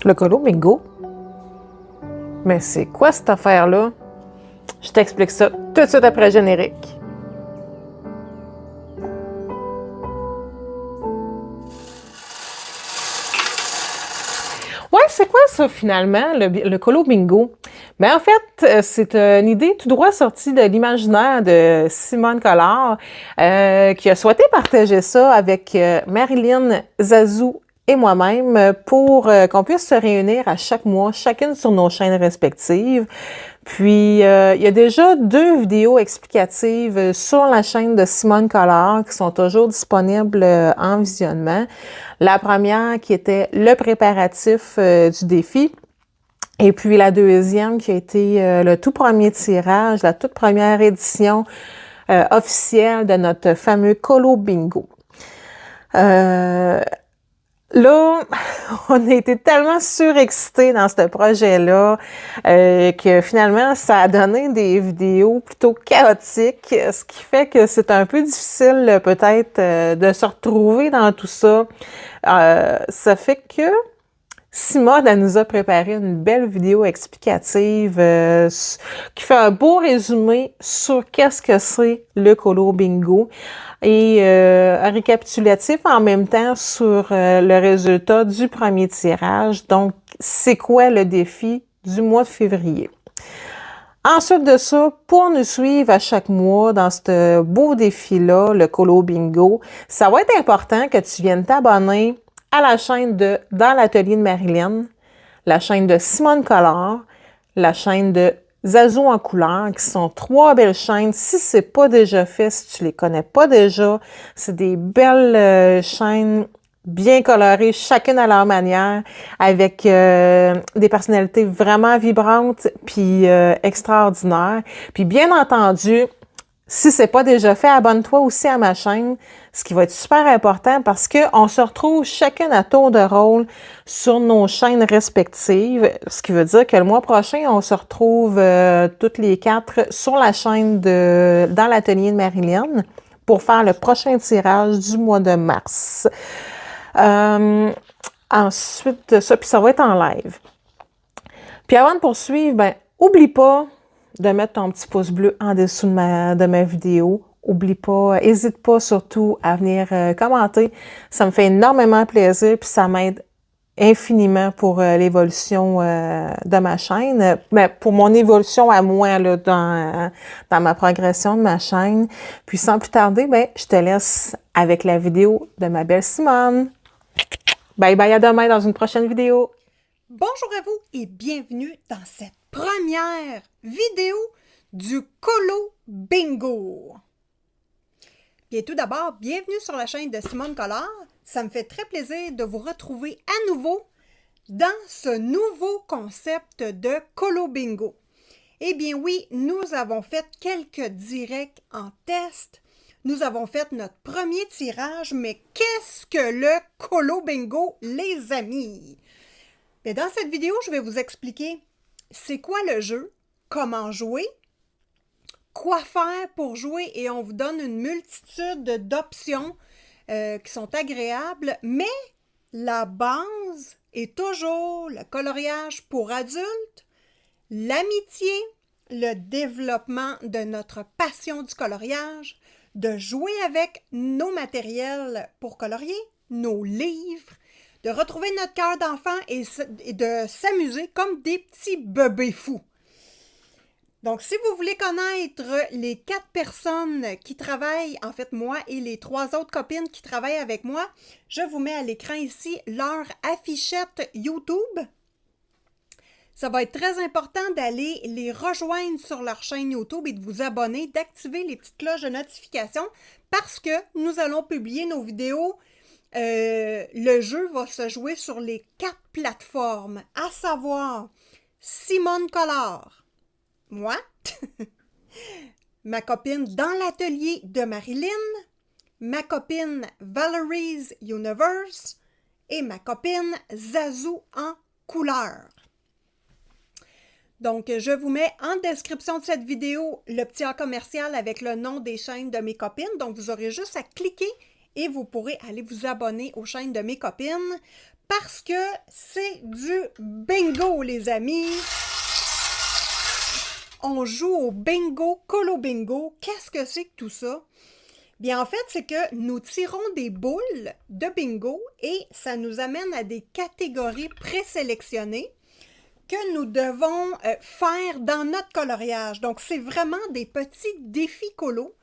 Le colo bingo? Mais c'est quoi cette affaire-là? Je t'explique ça tout de suite après le générique. Ouais, c'est quoi ça finalement, le colo bingo? Ben en fait, c'est une idée tout droit sortie de l'imaginaire de Simone Collard, qui a souhaité partager ça avec Marilyn, Zazou et moi-même pour qu'on puisse se réunir à chaque mois, chacune sur nos chaînes respectives. Puis, il y a déjà 2 vidéos explicatives sur la chaîne de Simone Collard qui sont toujours disponibles en visionnement. La première qui était le préparatif du défi. Et puis la deuxième qui a été le tout premier tirage, la toute première édition officielle de notre fameux Colo Bingo. Là, on a été tellement surexcités dans ce projet-là que finalement, ça a donné des vidéos plutôt chaotiques, ce qui fait que c'est un peu difficile peut-être de se retrouver dans tout ça. Ça fait que Simone, elle nous a préparé une belle vidéo explicative qui fait un beau résumé sur qu'est-ce que c'est le Colo Bingo et un récapitulatif en même temps sur le résultat du premier tirage. Donc, c'est quoi le défi du mois de février? Ensuite de ça, pour nous suivre à chaque mois dans ce beau défi-là, le Colo Bingo, ça va être important que tu viennes t'abonner à la chaîne de Dans l'atelier de Marilyn, la chaîne de Simone Collard, la chaîne de Zazou en couleur, qui sont 3 belles chaînes. Si c'est pas déjà fait, si tu les connais pas déjà, c'est des belles chaînes bien colorées, chacune à leur manière, avec des personnalités vraiment vibrantes puis extraordinaires. Puis bien entendu, si c'est pas déjà fait, abonne-toi aussi à ma chaîne, ce qui va être super important parce que on se retrouve chacune à tour de rôle sur nos chaînes respectives, ce qui veut dire que le mois prochain, on se retrouve toutes les 4 sur la chaîne de Dans l'atelier de Marilyn pour faire le prochain tirage du mois de mars. Ensuite de ça, puis ça va être en live. Puis avant de poursuivre, ben oublie pas de mettre ton petit pouce bleu en dessous de ma vidéo. Oublie pas, hésite pas surtout à venir commenter. Ça me fait énormément plaisir puis ça m'aide infiniment pour l'évolution de ma chaîne. Mais pour mon évolution à moi là, dans ma progression de ma chaîne. Puis sans plus tarder, ben, je te laisse avec la vidéo de ma belle Simone. Bye bye, à demain dans une prochaine vidéo. Bonjour à vous et bienvenue dans cette première vidéo du Colo Bingo. Bien, tout d'abord, bienvenue sur la chaîne de Simone Collard. Ça me fait très plaisir de vous retrouver à nouveau dans ce nouveau concept de Colo Bingo. Eh bien oui, nous avons fait quelques directs en test. Nous avons fait notre premier tirage, mais qu'est-ce que le Colo Bingo, les amis? Et dans cette vidéo, je vais vous expliquer c'est quoi le jeu, comment jouer, quoi faire pour jouer et on vous donne une multitude d'options qui sont agréables, mais la base est toujours le coloriage pour adultes, l'amitié, le développement de notre passion du coloriage, de jouer avec nos matériels pour colorier, nos livres, de retrouver notre cœur d'enfant et de s'amuser comme des petits bébés fous. Donc, si vous voulez connaître les 4 personnes qui travaillent, en fait moi et les 3 autres copines qui travaillent avec moi, je vous mets à l'écran ici leur affichette YouTube. Ça va être très important d'aller les rejoindre sur leur chaîne YouTube et de vous abonner, d'activer les petites cloches de notification parce que nous allons publier nos vidéos. Le jeu va se jouer sur les 4 plateformes, à savoir Simone Collard, moi, ma copine Dans l'atelier de Marilyn, ma copine Valerie's Universe et ma copine Zazou en couleur. Donc, je vous mets en description de cette vidéo le petit A commercial avec le nom des chaînes de mes copines. Donc, vous aurez juste à cliquer et vous pourrez aller vous abonner aux chaînes de mes copines parce que c'est du bingo, les amis. On joue au bingo, Colo Bingo. Qu'est-ce que c'est que tout ça? Bien, en fait, c'est que nous tirons des boules de bingo et ça nous amène à des catégories présélectionnées que nous devons faire dans notre coloriage. Donc, c'est vraiment des petits défis colo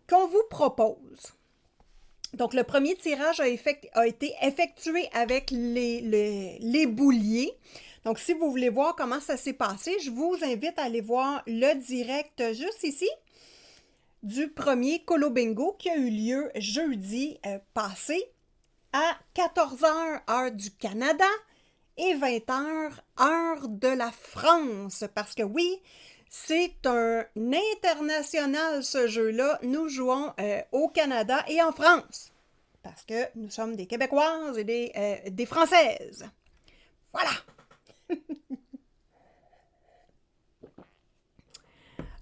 qu'on vous propose. Donc, le premier tirage a été effectué avec les bouliers. Donc, si vous voulez voir comment ça s'est passé, je vous invite à aller voir le direct juste ici du premier Colo Bingo qui a eu lieu jeudi passé à 14h heure du Canada et 20h heure de la France. Parce que oui, c'est un international ce jeu-là. Nous jouons au Canada et en France. Parce que nous sommes des Québécoises et des Françaises. Voilà!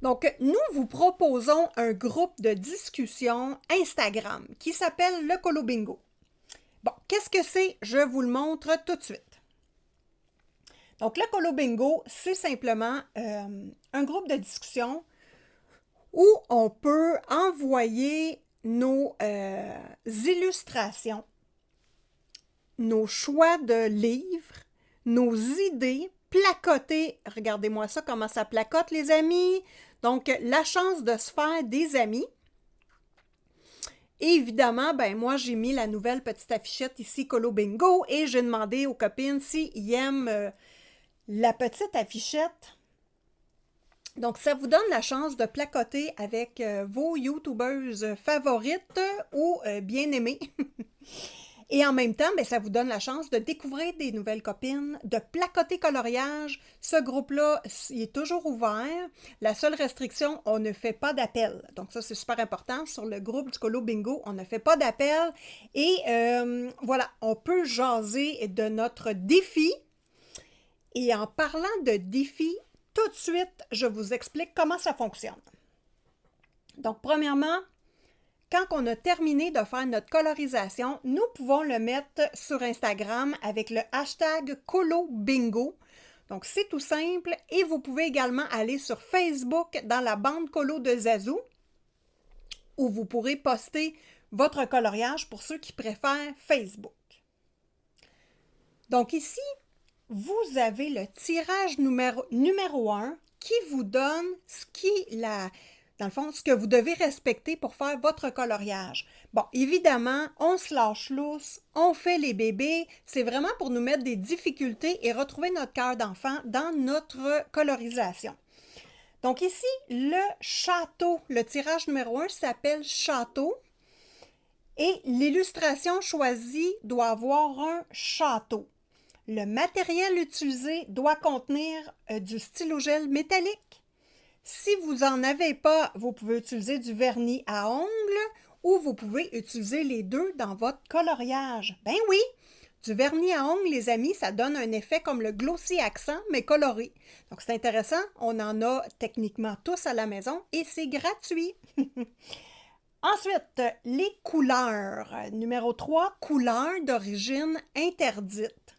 Donc, nous vous proposons un groupe de discussion Instagram qui s'appelle le Colo Bingo. Bon, qu'est-ce que c'est? Je vous le montre tout de suite. Donc, le Colo Bingo, c'est simplement un groupe de discussion où on peut envoyer nos illustrations, nos choix de livres, nos idées, placoter. Regardez-moi ça, comment ça placote, les amis. Donc, la chance de se faire des amis. Et évidemment, ben moi, j'ai mis la nouvelle petite affichette ici, Colo Bingo, et j'ai demandé aux copines s'ils aiment la petite affichette. Donc, ça vous donne la chance de placoter avec vos YouTubeuses favorites ou bien-aimées. Et en même temps, bien, ça vous donne la chance de découvrir des nouvelles copines, de placoter coloriage. Ce groupe-là, il est toujours ouvert. La seule restriction, on ne fait pas d'appel. Donc ça, c'est super important. Sur le groupe du Colo Bingo, on ne fait pas d'appel. Et voilà, on peut jaser de notre défi. Et en parlant de défi, tout de suite, je vous explique comment ça fonctionne. Donc, premièrement, quand on a terminé de faire notre colorisation, nous pouvons le mettre sur Instagram avec le hashtag Colo Bingo. Donc, c'est tout simple. Et vous pouvez également aller sur Facebook dans la bande Colo de Zazou où vous pourrez poster votre coloriage pour ceux qui préfèrent Facebook. Donc, ici, vous avez le tirage numéro 1 qui vous donne dans le fond, ce que vous devez respecter pour faire votre coloriage. Bon, évidemment, on se lâche lousse, on fait les bébés. C'est vraiment pour nous mettre des difficultés et retrouver notre cœur d'enfant dans notre colorisation. Donc ici, le château, le tirage numéro 1 s'appelle château. Et l'illustration choisie doit avoir un château. Le matériel utilisé doit contenir du stylo-gel métallique. Si vous n'en avez pas, vous pouvez utiliser du vernis à ongles ou vous pouvez utiliser les deux dans votre coloriage. Ben oui, du vernis à ongles, les amis, ça donne un effet comme le glossy accent, mais coloré. Donc c'est intéressant, on en a techniquement tous à la maison et c'est gratuit. Ensuite, les couleurs. Numéro 3, couleurs d'origine interdite.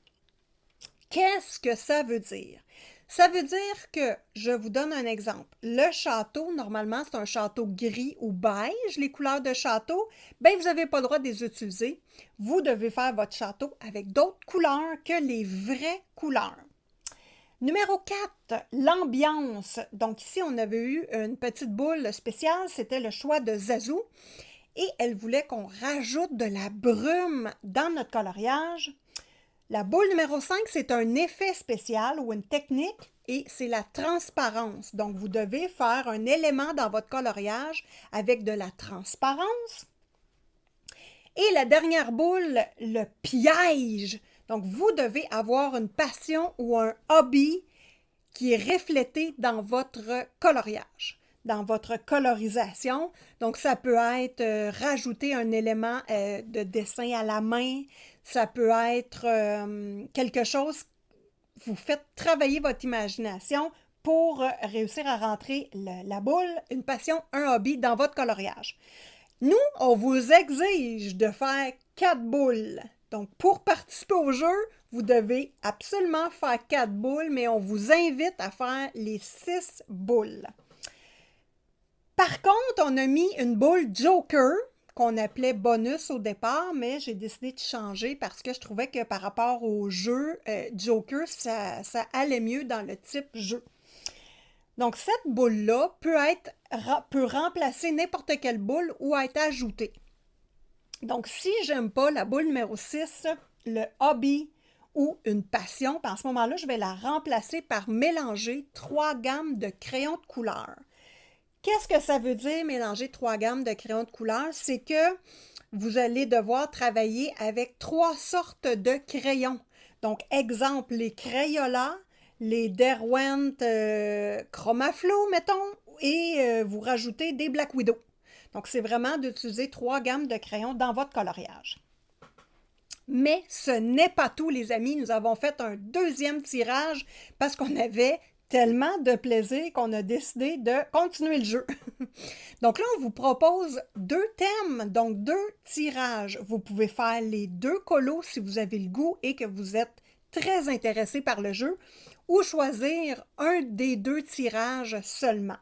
Qu'est-ce que ça veut dire? Ça veut dire que, je vous donne un exemple, le château, normalement, c'est un château gris ou beige, les couleurs de château, bien, vous n'avez pas le droit de les utiliser. Vous devez faire votre château avec d'autres couleurs que les vraies couleurs. Numéro 4, l'ambiance. Donc ici, on avait eu une petite boule spéciale, c'était le choix de Zazou, et elle voulait qu'on rajoute de la brume dans notre coloriage. La boule numéro 5, c'est un effet spécial ou une technique et c'est la transparence. Donc, vous devez faire un élément dans votre coloriage avec de la transparence. Et la dernière boule, le piège. Donc, vous devez avoir une passion ou un hobby qui est reflété dans votre coloriage, dans votre colorisation. Donc, ça peut être rajouter un élément de dessin à la main. Ça peut être quelque chose, vous faites travailler votre imagination pour réussir à rentrer la boule, une passion, un hobby dans votre coloriage. Nous, on vous exige de faire 4 boules Donc, pour participer au jeu, vous devez absolument faire 4 boules, mais on vous invite à faire les 6 boules. Par contre, on a mis une boule Joker, qu'on appelait bonus au départ, mais j'ai décidé de changer parce que je trouvais que par rapport au jeu, Joker, ça allait mieux dans le type jeu. Donc, cette boule-là peut remplacer n'importe quelle boule ou être ajoutée. Donc, si j'aime pas la boule numéro 6, le hobby ou une passion, à ce moment-là, je vais la remplacer par mélanger 3 gammes de crayons de couleur. Qu'est-ce que ça veut dire mélanger 3 gammes de crayons de couleur? C'est que vous allez devoir travailler avec 3 sortes de crayons. Donc, exemple, les Crayola, les Derwent Chromaflow, mettons, et vous rajoutez des Black Widow. Donc, c'est vraiment d'utiliser 3 gammes de crayons dans votre coloriage. Mais ce n'est pas tout, les amis. Nous avons fait un deuxième tirage parce qu'on avait tellement de plaisir qu'on a décidé de continuer le jeu. Donc là, on vous propose 2 thèmes, donc 2 tirages. Vous pouvez faire les 2 colos si vous avez le goût et que vous êtes très intéressé par le jeu, ou choisir un des 2 tirages seulement.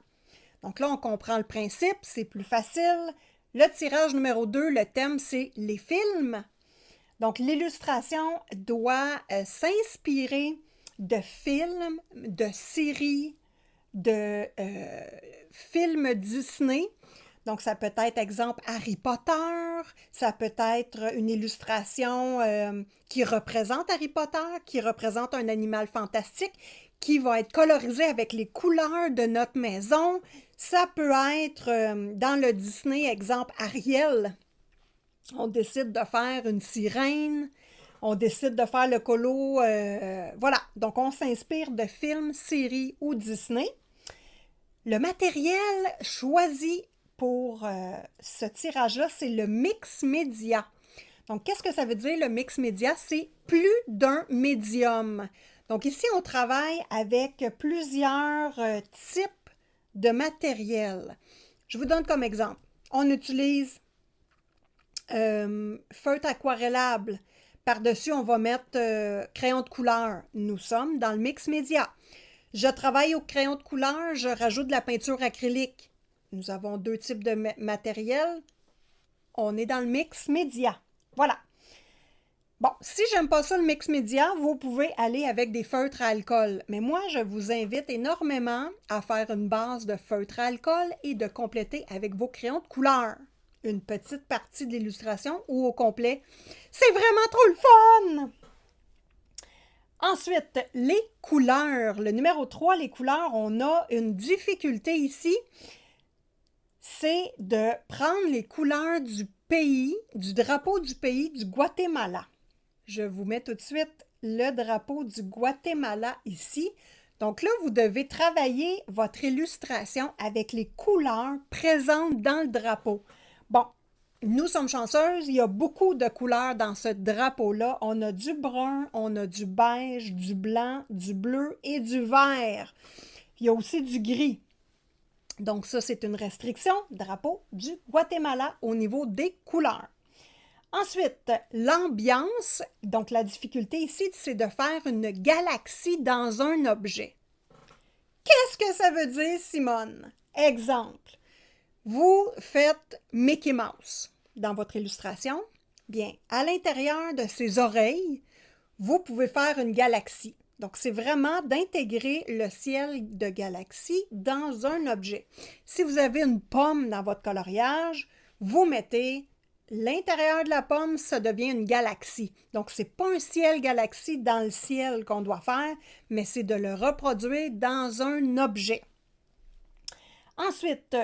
Donc là, on comprend le principe, c'est plus facile. Le tirage numéro 2, le thème, c'est les films. Donc, l'illustration doit s'inspirer de films, de séries, de films Disney. Donc, ça peut être, exemple, Harry Potter, ça peut être une illustration qui représente Harry Potter, qui représente un animal fantastique, qui va être colorisé avec les couleurs de notre maison. Ça peut être, dans le Disney, exemple, Ariel. On décide de faire une sirène. On décide de faire le colo, voilà. Donc, on s'inspire de films, séries ou Disney. Le matériel choisi pour ce tirage-là, c'est le mix média. Donc, qu'est-ce que ça veut dire, le mix média? C'est plus d'un médium. Donc, ici, on travaille avec plusieurs types de matériel. Je vous donne comme exemple. On utilise feutre aquarellable. Par-dessus, on va mettre crayon de couleur. Nous sommes dans le mix média. Je travaille au crayon de couleur, je rajoute de la peinture acrylique. Nous avons 2 types de matériel. On est dans le mix média. Voilà. Bon, si j'aime pas ça, le mix média, vous pouvez aller avec des feutres à alcool. Mais moi, je vous invite énormément à faire une base de feutre à alcool et de compléter avec vos crayons de couleur. Une petite partie de l'illustration ou au complet. C'est vraiment trop le fun! Ensuite, les couleurs. Le numéro 3, les couleurs, on a une difficulté ici. C'est de prendre les couleurs du pays, du drapeau du pays du Guatemala. Je vous mets tout de suite le drapeau du Guatemala ici. Donc là, vous devez travailler votre illustration avec les couleurs présentes dans le drapeau. Bon, nous sommes chanceuses, il y a beaucoup de couleurs dans ce drapeau-là. On a du brun, on a du beige, du blanc, du bleu et du vert. Il y a aussi du gris. Donc ça, c'est une restriction, drapeau du Guatemala au niveau des couleurs. Ensuite, l'ambiance. Donc la difficulté ici, c'est de faire une galaxie dans un objet. Qu'est-ce que ça veut dire, Simone? Exemple. Vous faites Mickey Mouse dans votre illustration. Bien, à l'intérieur de ses oreilles, vous pouvez faire une galaxie. Donc, c'est vraiment d'intégrer le ciel de galaxie dans un objet. Si vous avez une pomme dans votre coloriage, vous mettez l'intérieur de la pomme, ça devient une galaxie. Donc, ce n'est pas un ciel galaxie dans le ciel qu'on doit faire, mais c'est de le reproduire dans un objet. Ensuite,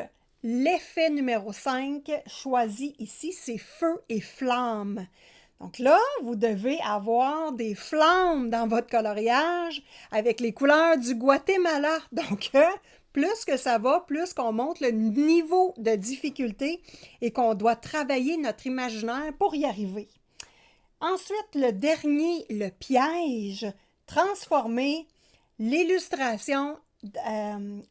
l'effet numéro 5 choisi ici, c'est feu et flamme. Donc là, vous devez avoir des flammes dans votre coloriage avec les couleurs du Guatemala. Donc, plus que ça va, plus qu'on monte le niveau de difficulté et qu'on doit travailler notre imaginaire pour y arriver. Ensuite, le dernier, le piège, transformer l'illustration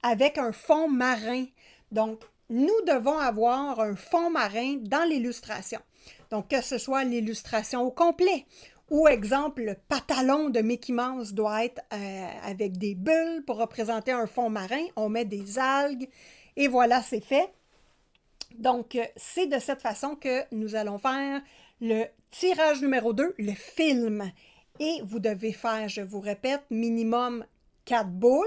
avec un fond marin. Donc, nous devons avoir un fond marin dans l'illustration. Donc, que ce soit l'illustration au complet, ou exemple, le pantalon de Mickey Mouse doit être avec des bulles pour représenter un fond marin. On met des algues et voilà, c'est fait. Donc, c'est de cette façon que nous allons faire le tirage numéro 2, le film. Et vous devez faire, je vous répète, minimum 4 boules.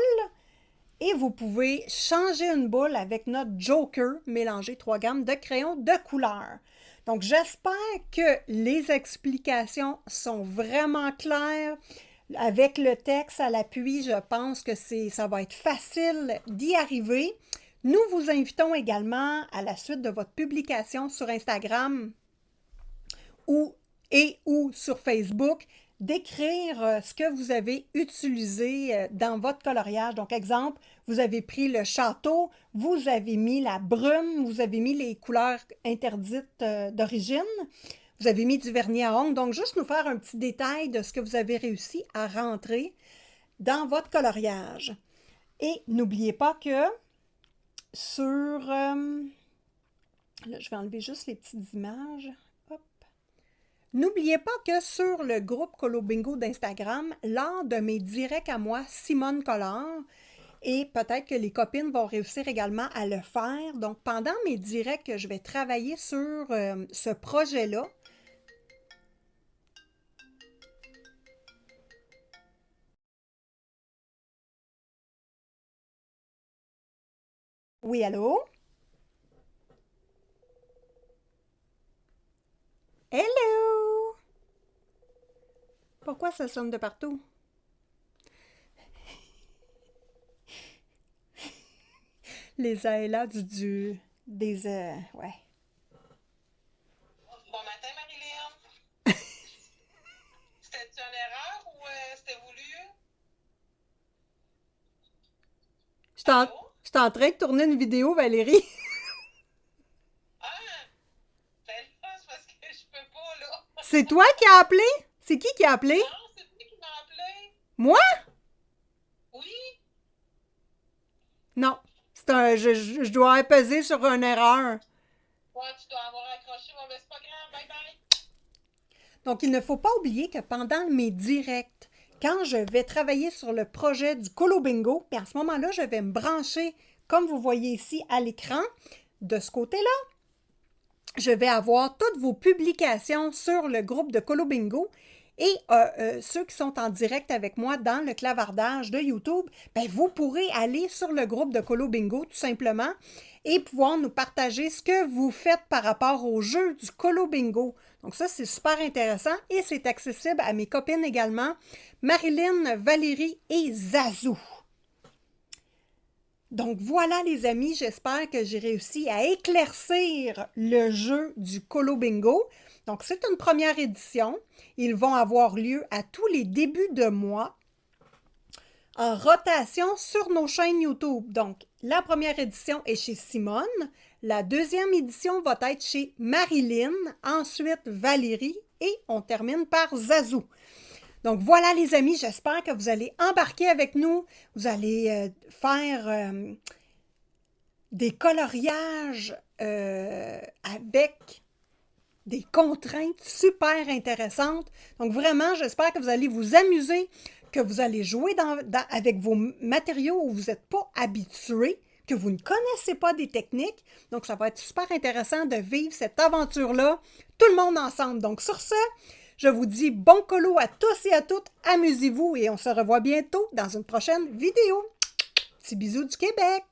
Et vous pouvez changer une boule avec notre Joker, mélanger 3 gammes de crayons de couleur. Donc, j'espère que les explications sont vraiment claires. Avec le texte à l'appui, je pense que ça va être facile d'y arriver. Nous vous invitons également à la suite de votre publication sur Instagram ou sur Facebook d'écrire ce que vous avez utilisé dans votre coloriage. Donc, exemple, vous avez pris le château, vous avez mis la brume, vous avez mis les couleurs interdites d'origine, vous avez mis du vernis à ongles. Donc, juste nous faire un petit détail de ce que vous avez réussi à rentrer dans votre coloriage. Et n'oubliez pas que sur... là, je vais enlever juste les petites images. N'oubliez pas que sur le groupe Colo Bingo d'Instagram, lors de mes directs à moi, Simone Collard, et peut-être que les copines vont réussir également à le faire. Donc, pendant mes directs, je vais travailler sur ce projet-là. Oui, allô? Hello! Pourquoi ça sonne de partout? Les là des ouais. Bon matin, Marilyn. C'était-tu une erreur ou c'était voulu? Je suis en train de tourner une vidéo, Valérie. Ah! Ben là, c'est parce que je peux pas, là. C'est toi qui as appelé? C'est qui a appelé? Non, c'est lui qui m'a appelé. Moi? Oui? Non. Je dois peser sur une erreur. Ouais, tu dois avoir accroché. Bon, ben c'est pas grave. Bye bye. Donc, il ne faut pas oublier que pendant mes directs, quand je vais travailler sur le projet du Colo Bingo, puis à ce moment-là, je vais me brancher, comme vous voyez ici à l'écran, de ce côté-là. Je vais avoir toutes vos publications sur le groupe de Colo Bingo et ceux qui sont en direct avec moi dans le clavardage de YouTube, ben, vous pourrez aller sur le groupe de Colo Bingo tout simplement et pouvoir nous partager ce que vous faites par rapport au jeu du Colo Bingo. Donc ça, c'est super intéressant et c'est accessible à mes copines également, Marilyn, Valérie et Zazou. Donc voilà les amis, j'espère que j'ai réussi à éclaircir le jeu du Colo Bingo. Donc c'est une première édition. Ils vont avoir lieu à tous les débuts de mois en rotation sur nos chaînes YouTube. Donc la première édition est chez Simone, la deuxième édition va être chez Marilyn, ensuite Valérie et on termine par Zazou. Donc voilà les amis, j'espère que vous allez embarquer avec nous, vous allez faire des coloriages avec des contraintes super intéressantes. Donc vraiment, j'espère que vous allez vous amuser, que vous allez jouer avec vos matériaux où vous n'êtes pas habitués, que vous ne connaissez pas des techniques. Donc ça va être super intéressant de vivre cette aventure-là, tout le monde ensemble. Donc sur ce, je vous dis bon colo à tous et à toutes, amusez-vous et on se revoit bientôt dans une prochaine vidéo. Petits bisous du Québec!